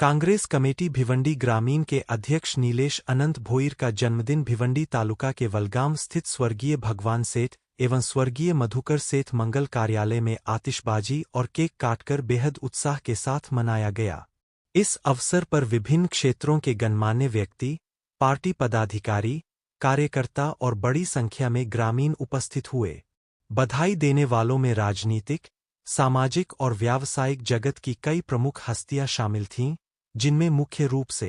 Congress committee Bhiwandi ग्रामीण के अध्यक्ष नीलेश अनंत भोईर का जन्मदिन भिवंडी तालुका के वलगाम स्थित स्वर्गीय भगवान सेठ एवं स्वर्गीय मधुकर सेठ मंगल कार्यालय में आतिशबाजी और केक काटकर बेहद उत्साह के साथ मनाया गया। इस अवसर पर विभिन्न क्षेत्रों के गणमान्य व्यक्ति, पार्टी पदाधिकारी, कार्यकर्ता और बड़ी संख्या में ग्रामीण उपस्थित हुए। बधाई देने वालों में राजनीतिक, सामाजिक और व्यावसायिक जगत की कई प्रमुख हस्तियां शामिल थीं, जिनमें मुख्य रूप से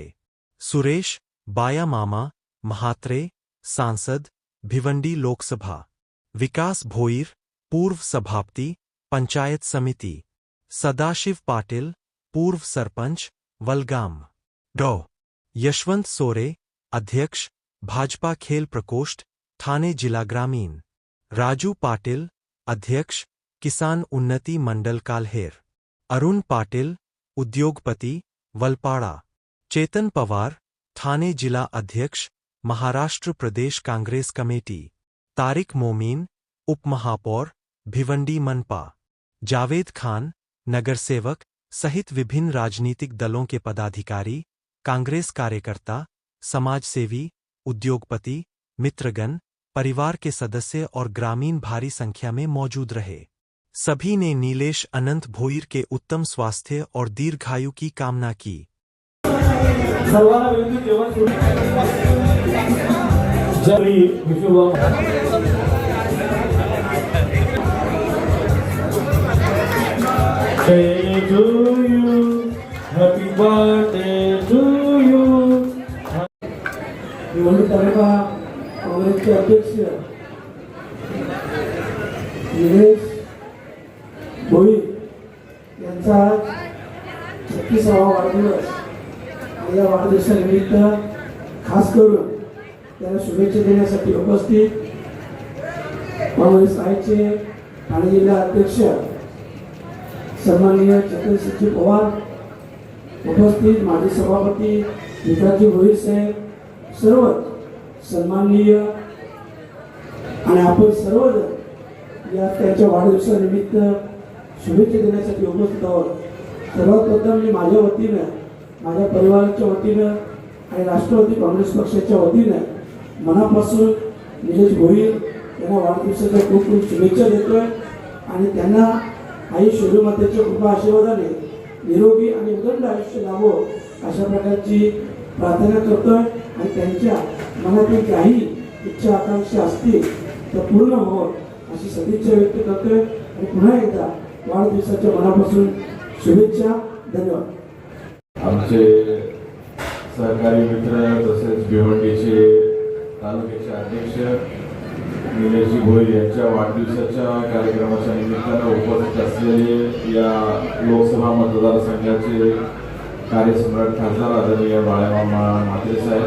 सुरेश बाया मामा महात्रे, सांसद, भिवंडी लोकसभा, विकास भोईर, पूर्व सभापति, पंचायत समिति, सदाशिव पाटिल, पूर्व सरपंच, वलगाम, डॉ. यशवंत सोरे, अध्यक्ष, भाजपा खेल प्रकोष्ठ, ठाणे जिला ग्रामीण, राजू पाटिल, अध्यक्ष, किसान उन्नति मंडल काल्हेर, अरुण पाटिल, उद्योगपति, वलपाड़ा, चेतन पवार, ठाणे जिला अध्यक्ष, महाराष्ट्र प्रदेश कांग्रेस कमेटी, तारिक मोमीन, उपमहापौर, भिवंडी मनपा, जावेद खान, नगरसेवक सहित विभिन्न राजनीतिक दलों के पदाधिकारी, कांग्रेस कार्यकर्ता, समाजसेवी, उद्योगपति, मित्रगण, परिवार के सदस्य और ग्रामीण भारी संख्या में मौजूद रहे। सभी ने नीलेश अनंत भोईर के उत्तम स्वास्थ्य और दीर्घायु की कामना की। काँग्रेसचे अध्यक्ष नीलेश भोईर यांचा 36वा वाढदिवस आणि या वाढदिवसानिमित्त खास करून त्यांना शुभेच्छा देण्यासाठी उपस्थित काँग्रेस आयचे ठाणे जिल्हा अध्यक्ष सन्माननीय चेतनसिंह पवार, उपस्थित माजी सभापती विकासजी भोईर साहेब, सर्व सन्माननीय आणि आपण सर्वजण या त्यांच्या वाढदिवसानिमित्त शुभेच्छा देण्यासाठी उपस्थित आहोत। सर्वात प्रथम मी माझ्या वतीनं, माझ्या परिवाराच्या वतीनं आणि राष्ट्रवादी काँग्रेस पक्षाच्या वतीनं मनापासून निलेश भोईर यांना वाढदिवसाच्या खूप खूप शुभेच्छा देतोय आणि त्यांना आई शिवमातेच्या कृपा आशीर्वादाने निरोगी आणि उदंड आयुष्य लाभो अशा प्रकारची प्रार्थना करतोय आणि त्यांच्या मनातील काही इच्छा आकांक्षा असतील तर पूर्ण हो अशी सदिच्छा व्यक्त करतोय आणि पुन्हा एकदा वाढदिवसाच्या मनापासून शुभेच्छा। धन्यवाद। आमचे सहकारी मित्र तसेच भिवंडीचे तालुक्याचे अध्यक्ष निलेशजी भोईर यांच्या वाढदिवसाच्या कार्यक्रमाच्या निमित्तानं उपस्थित असलेले या लोकसभा मतदारसंघाचे कार्यसम्राट खासदार आदरणीय बाळामामा म्हात्रे साहेब,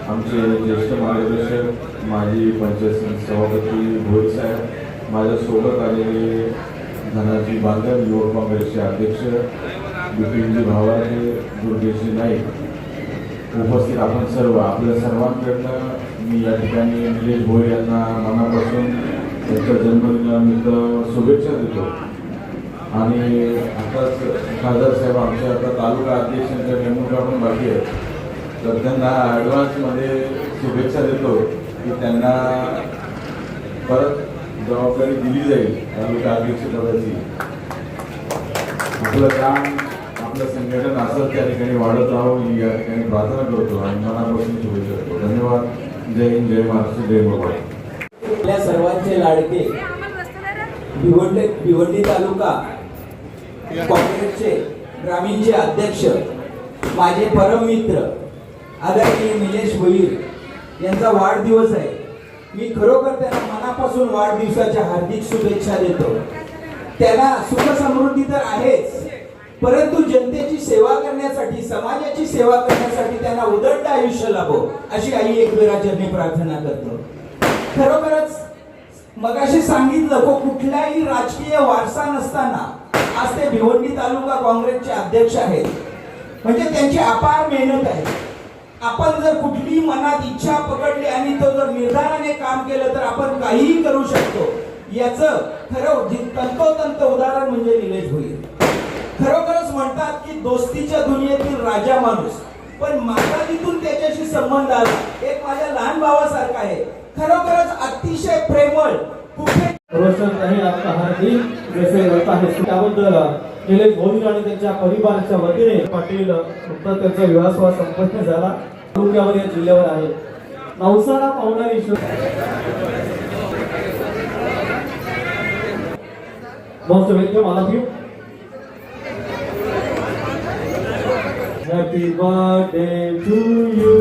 आमचे ज्येष्ठ मार्गदर्शक माजी पंचायत सभापती भोईर साहेब, माझ्यासोबत आलेले धनाजी बांधव युवक काँग्रेसचे अध्यक्ष बिपिनजी भावारे, दुर्गेशजी नाईक, उपस्थित आपण सर्व, आपल्या सर्वांकडनं मी या ठिकाणी निलेश भोईर यांना मनापासून त्यांच्या जन्मदिनानिमित्त शुभेच्छा देतो। आणि आताच खासदार साहेब आमच्या आता तालुका अध्यक्षांच्या नेमणुका पण बाकी आहेत, तर त्यांना ॲडव्हान्समध्ये शुभेच्छा देतो की त्यांना परत जबाबदारी दिली जाईल तालुका अध्यक्षपदाची। आपलं काम, आपलं संघटन असं त्या ठिकाणी वाढत राहावं ही या ठिकाणी प्रार्थना करतो आणि मनापासून शुभेच्छा देतो। धन्यवाद। जय हिंद, जय महाराष्ट्र, जय भगवान। आपल्या सर्वांचे लाडके भिवंडी तालुका काँग्रेसचे ग्रामीणचे अध्यक्ष, माझे परम मित्र आदरणीय निलेश भोईर यांचा वाढदिवस आहे। मी खरोखर त्यांना मनापासून वाढदिवसाच्या हार्दिक शुभेच्छा देतो। त्यांना सुख समृद्धी तर आहेच, परंतु जनतेची सेवा करण्यासाठी, समाजाची सेवा करण्यासाठी त्यांना उदंड आयुष्य लाभो अशी आई एकविराचरणी प्रार्थना करतो। खरोखरच मगाशी सांगितलं को कुठलाही राजकीय वारसा नसताना आज ते भिवंडी तालुका काँग्रेसचे अध्यक्ष आहेत, म्हणजे त्यांची अपार मेहनत आहे। आपण जर कुठली मनात इच्छा पकडली आणि तो जर निर्धाराने काम केलं तर आपण काहीही करू शकतो। याचं खरं तंतोतंत उदाहरण म्हणजे निलेश भोईर। खरोखरच म्हणतात की दोस्तीच्या दुनियेतील राजा माणूस, पण माझा तिथून त्याच्याशी संबंध आला एक माझ्या लहान भावासारखा आहे. खरोखरच अतिशय प्रेमळ. कुठे रोशन रहे आपका हर दिन जैसे रहता है. त्याबद्दल निलेश भोईर आणि त्यांच्या परिवाराच्या वतीने पाटील नुकताच त्यांचा विवाह सोहळा संपन्न झाला. तालुक्यावर या जिल्ह्यावर आहे. नवसाला पावणारी most welcome all of you. Happy birthday to you.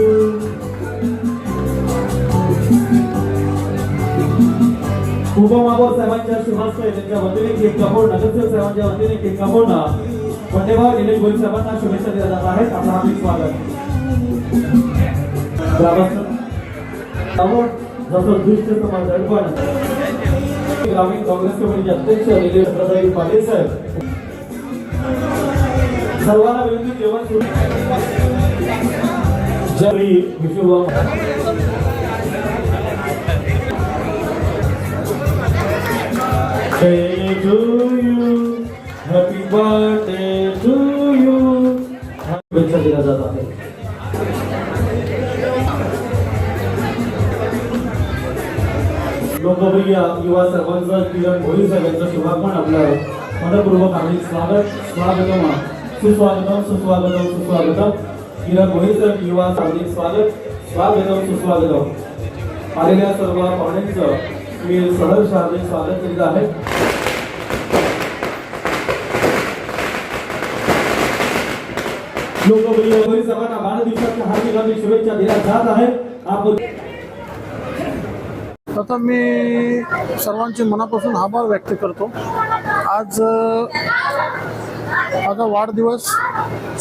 उपमहापौर साहेबांच्या शुभास्ते त्यांच्या वतीने केक कापून नगरसेवक साहेबांच्या वतीने केक कापून पंडेभाव निलेश भोईर साहेबांना शुभेच्छा दिल्या जात आहेत. आपलं हार्दिक स्वागत. जसं दुष्ट समाज दडपण ग्रामीण काँग्रेस कमिटीचे अध्यक्ष निलेश प्रसाद पाटील साहेब सर्वांना विनंती जेवण सुरू जरी विशुभ Day to you, happy birthday to you. शुभेच्छा दिल्या जात आहे. लोकप्रिय युवा सरपंच किरण भोईर साहेब यांचं शुभागमन आपलं मनपूर्वक हार्दिक स्वागत. स्वागतम सुस्वागतम सुस्वागतम सुस्वागतम. किरण भोईर साहेब युवा हार्दिक स्वागत. स्वागतम सुस्वागतम. आलेल्या सर्व पाहुण्यांचं मी सहर्ष हार्दिक स्वागत करीत आहे. लोकप्रिय भोईर साहेबांना वाढदिवसाच्या हार्दिक हार्दिक शुभेच्छा दिल्या जात आहेत. आपण प्रथम मी सर्वांचे मनापासून आभार व्यक्त करतो. आज माझा वाढदिवस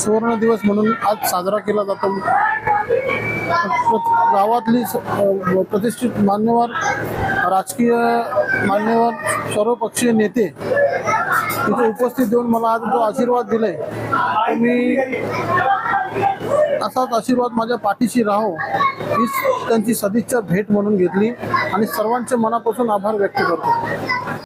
सुवर्ण दिवस म्हणून आज साजरा केला जातो. गावातली प्रतिष्ठित मान्यवर राजकीय मान्यवर सर्वपक्षीय नेते इथे उपस्थित देऊन मला आज जो आशीर्वाद दिलाय मी असाच आशीर्वाद माझ्या पाठीशी राहो हीच त्यांची सदिच्छा भेट म्हणून घेतली आणि सर्वांचे मनापासून आभार व्यक्त करतो.